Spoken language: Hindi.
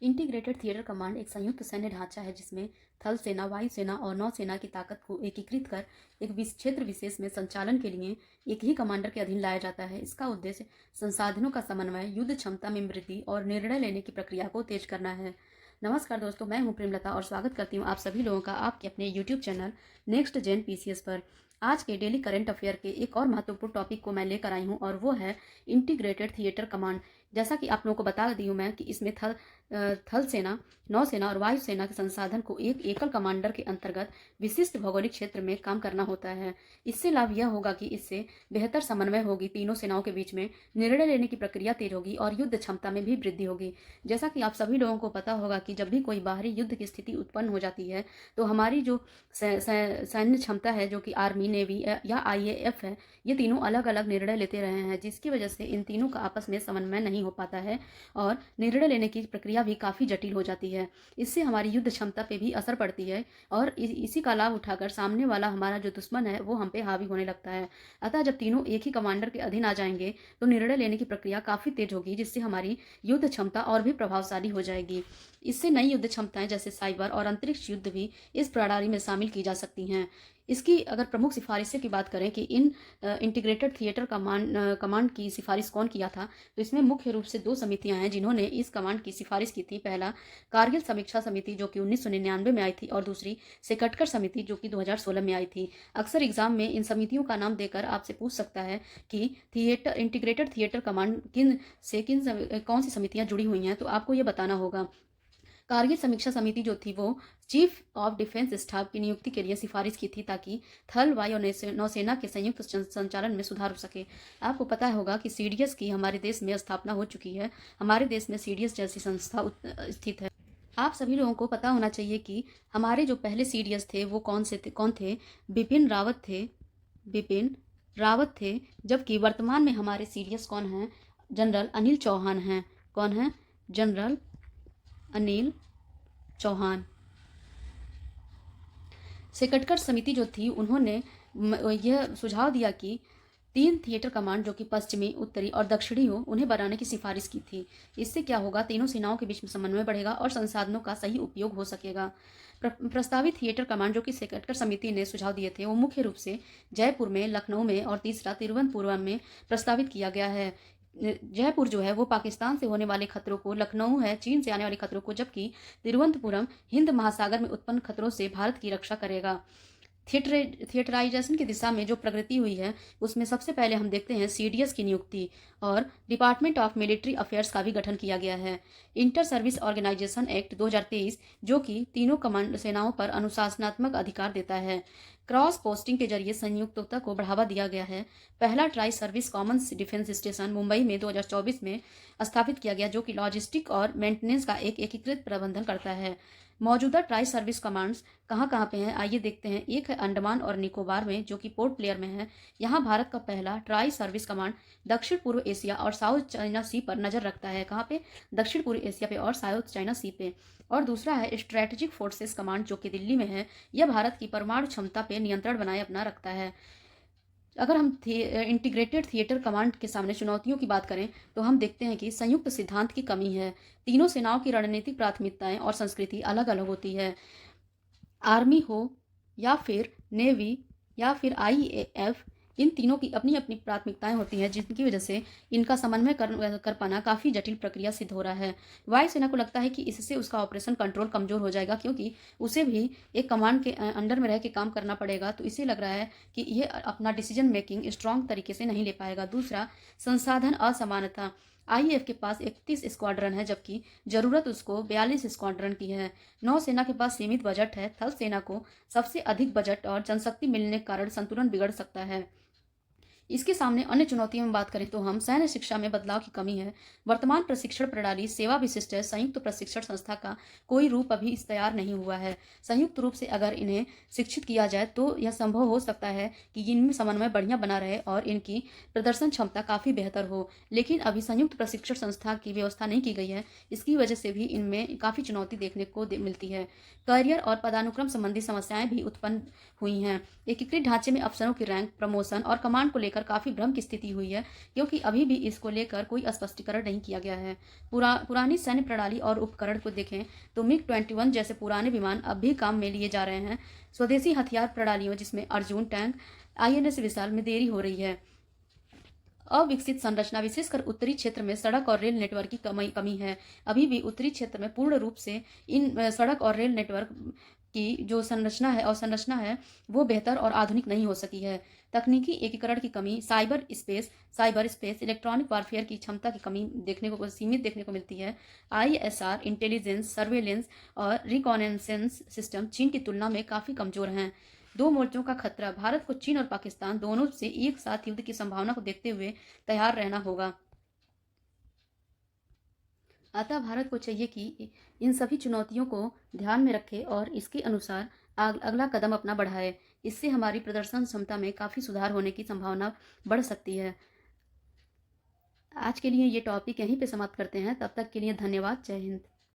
इंटीग्रेटेड थिएटर कमांड एक संयुक्त सैन्य ढांचा है जिसमें थल सेना, वायुसेना और नौसेना की ताकत को एकीकृत कर एक क्षेत्र विशेष में संचालन के लिए एक ही कमांडर के अधीन लाया जाता है। इसका उद्देश्य संसाधनों का समन्वय, युद्ध क्षमता में वृद्धि और निर्णय लेने की प्रक्रिया को तेज करना है। नमस्कार दोस्तों, मैं हूं प्रेमलता और स्वागत करती हूं आप सभी लोगों का आपके अपने YouTube channel next gen PCS पर। आज के डेली करंट अफेयर के एक और महत्वपूर्ण टॉपिक को मैं लेकर आई हूं और वो है इंटीग्रेटेड थिएटर कमांड। जैसा कि आप लोगों को बता दी हूँ मैं कि इसमें थल सेना, नौसेना और वायुसेना के संसाधन को एक एकल कमांडर के अंतर्गत विशिष्ट भौगोलिक क्षेत्र में काम करना होता है। इससे लाभ यह होगा कि इससे बेहतर समन्वय होगी, तीनों सेनाओं के बीच में निर्णय लेने की प्रक्रिया तेज होगी और युद्ध क्षमता में भी वृद्धि होगी। जैसा कि आप सभी लोगों को पता होगा कि जब भी कोई बाहरी युद्ध की स्थिति उत्पन्न हो जाती है तो हमारी जो सैन्य क्षमता है, जो कि आर्मी, नेवी या आईएएफ है, ये तीनों अलग अलग निर्णय लेते रहे हैं, जिसकी वजह से इन तीनों का आपस में समन्वय नहीं हो पाता है और निर्णय लेने की प्रक्रिया भी काफ़ी जटिल हो जाती है। इससे हमारी युद्ध क्षमता पे भी असर पड़ती है और इसी का लाभ उठाकर सामने वाला हमारा जो दुश्मन है वो हम पे हावी होने लगता है। अतः जब तीनों एक ही कमांडर के अधीन आ जाएंगे तो निर्णय लेने की प्रक्रिया काफ़ी तेज होगी, जिससे हमारी युद्ध क्षमता और भी प्रभावशाली हो जाएगी। इससे नई युद्ध क्षमताएं जैसे साइबर और अंतरिक्ष युद्ध भी इस प्रणाली में शामिल की जा सकती हैं। इसकी अगर प्रमुख सिफारिशों की बात करें कि इन इंटीग्रेटेड थिएटर कमांड की सिफारिश कौन किया था, तो इसमें मुख्य रूप से दो समितियां हैं जिन्होंने इस कमांड की सिफारिश की थी। पहला कारगिल समीक्षा समिति जो कि 1999 में आई थी और दूसरी सेकटकर समिति जो कि 2016 में आई थी। अक्सर एग्जाम में इन समितियों का नाम देकर आपसे पूछ सकता है कि इंटीग्रेटेड थिएटर कमांड कौन सी समितियां जुड़ी हुई हैं, तो आपको ये बताना होगा। कारगिल समीक्षा समिति जो थी वो चीफ ऑफ डिफेंस स्टाफ की नियुक्ति के लिए सिफारिश की थी ताकि थल, वायु और नौसेना के संयुक्त संचालन में सुधार हो सके। आपको पता होगा कि सीडीएस की हमारे देश में स्थापना हो चुकी है। हमारे देश में सीडीएस जैसी संस्था स्थित है। आप सभी लोगों को पता होना चाहिए कि हमारे जो पहले सीडीएस थे वो कौन थे। बिपिन रावत थे, जबकि वर्तमान में हमारे सीडीएस कौन हैं? जनरल अनिल चौहान हैं। कौन है? जनरल अनिल चौहान। सेकटकर समिति जो थी उन्होंने यह सुझाव दिया कि 3 थिएटर कमांड जो कि पश्चिमी, उत्तरी और दक्षिणी हो, उन्हें बनाने की सिफारिश की थी। इससे क्या होगा? तीनों सेनाओं के बीच में समन्वय बढ़ेगा और संसाधनों का सही उपयोग हो सकेगा। प्रस्तावित थिएटर कमांड जो कि सेकटकर समिति ने सुझाव दिए थे वो मुख्य रूप से जयपुर में, लखनऊ में और तीसरा तिरुवनंतपुरम में प्रस्तावित किया गया है। जयपुर जो है वो पाकिस्तान से होने वाले खतरों को, लखनऊ है चीन से आने वाले खतरों को, जबकि तिरुवनंतपुरम हिंद महासागर में उत्पन्न खतरों से भारत की रक्षा करेगा। थिएटराइजेशन की दिशा में जो प्रगति हुई है उसमें सबसे पहले हम देखते हैं सीडीएस की नियुक्ति और डिपार्टमेंट ऑफ मिलिट्री अफेयर्स का भी गठन किया गया है। इंटर सर्विस ऑर्गेनाइजेशन एक्ट 2023 जो कि तीनों कमांड सेनाओं पर अनुशासनात्मक अधिकार देता है। क्रॉस पोस्टिंग के जरिए संयुक्तता को बढ़ावा दिया गया है। पहला tri service common defence station Mumbai में 2024 में स्थापित किया गया, जो कि लॉजिस्टिक और मेंटेनेंस का एक एकीकृत प्रबंधन करता है। मौजूदा ट्राई सर्विस कमांड्स कहाँ पे हैं, आइए देखते हैं। एक है अंडमान और निकोबार में जो कि पोर्ट ब्लेयर में है। यहाँ भारत का पहला ट्राई सर्विस कमांड दक्षिण पूर्व एशिया और साउथ चाइना सी पर नजर रखता है। कहाँ पे? दक्षिण पूर्व एशिया पे और साउथ चाइना सी पे। और दूसरा है स्ट्रेटेजिक फोर्सेस कमांड जो कि दिल्ली में है। यह भारत की परमाणु क्षमता पे नियंत्रण बनाए अपना रखता है। अगर हम इंटीग्रेटेड थिएटर कमांड के सामने चुनौतियों की बात करें तो हम देखते हैं कि संयुक्त सिद्धांत की कमी है। तीनों सेनाओं की रणनीतिक प्राथमिकताएं और संस्कृति अलग अलग होती है। आर्मी हो या फिर नेवी या फिर आईएएफ, इन तीनों की अपनी अपनी प्राथमिकताएं होती हैं, जिनकी वजह से इनका समन्वय कर पाना काफ़ी जटिल प्रक्रिया सिद्ध हो रहा है। वायुसेना को लगता है कि इससे उसका ऑपरेशन कंट्रोल कमजोर हो जाएगा, क्योंकि उसे भी एक कमांड के अंडर में रह के काम करना पड़ेगा, तो इसे लग रहा है कि ये अपना डिसीजन मेकिंग स्ट्रांग तरीके से नहीं ले पाएगा। दूसरा, संसाधन असमानता। आईएएफ के पास 31 स्क्वाड्रन है, जबकि जरूरत उसको 42 स्क्वाड्रन की है। नौसेना के पास सीमित बजट है। थल सेना को सबसे अधिक बजट और जनशक्ति मिलने के कारण संतुलन बिगड़ सकता है। इसके सामने अन्य चुनौतियों में बात करें तो हम सैन्य शिक्षा में बदलाव की कमी है। वर्तमान प्रशिक्षण प्रणाली सेवा विशिष्ट है। संयुक्त प्रशिक्षण संस्था का कोई रूप अभी तैयार नहीं हुआ है। संयुक्त रूप से अगर इन्हें शिक्षित किया जाए तो यह संभव हो सकता है कि इनमें समन्वय बढ़िया बना रहे और इनकी प्रदर्शन क्षमता काफ़ी बेहतर हो, लेकिन अभी संयुक्त प्रशिक्षण संस्था की व्यवस्था नहीं की गई है। इसकी वजह से भी इनमें काफ़ी चुनौती देखने को मिलती है। करियर और पदानुक्रम संबंधी समस्याएं भी उत्पन्न हुई हैं। एकीकृत ढांचे में अफसरों की रैंक, प्रमोशन और कमांड को लेकर लेकर काफ़ी भ्रम की स्थिति हुई है, क्योंकि अभी भी इसको लेकर कोई स्पष्टीकरण नहीं किया गया है। पुरानी सैन्य प्रणाली और उपकरण को देखें तो MiG-21 जैसे पुराने विमान अब भी काम में लिए जा रहे हैं। स्वदेशी हथियार प्रणालियों जिसमें अर्जुन टैंक, INS विशाल में देरी हो रही है। अविकसित संरचना, विशेषकर उत्तरी क्षेत्र में सड़क और रेल नेटवर्क की कमी है। अभी भी उत्तरी क्षेत्र में पूर्ण रूप से इन सड़क और रेल नेटवर्क की जो संरचना है वो बेहतर और आधुनिक नहीं हो सकी है। तकनीकी एकीकरण की कमी, साइबर स्पेस, इलेक्ट्रॉनिक वारफेयर की क्षमता की कमी सीमित देखने को मिलती है। ISR, इंटेलिजेंस, सर्वेलेंस और रिकॉनेसेंस सिस्टम चीन की तुलना में काफ़ी कमजोर हैं। दो मोर्चों का खतरा, भारत को चीन और पाकिस्तान दोनों से एक साथ युद्ध की संभावना को देखते हुए तैयार रहना होगा। अतः भारत को चाहिए कि इन सभी चुनौतियों को ध्यान में रखे और इसके अनुसार अगला कदम अपना बढ़ाए। इससे हमारी प्रदर्शन क्षमता में काफ़ी सुधार होने की संभावना बढ़ सकती है। आज के लिए ये टॉपिक यहीं पे समाप्त करते हैं। तब तक के लिए धन्यवाद। जय हिंद।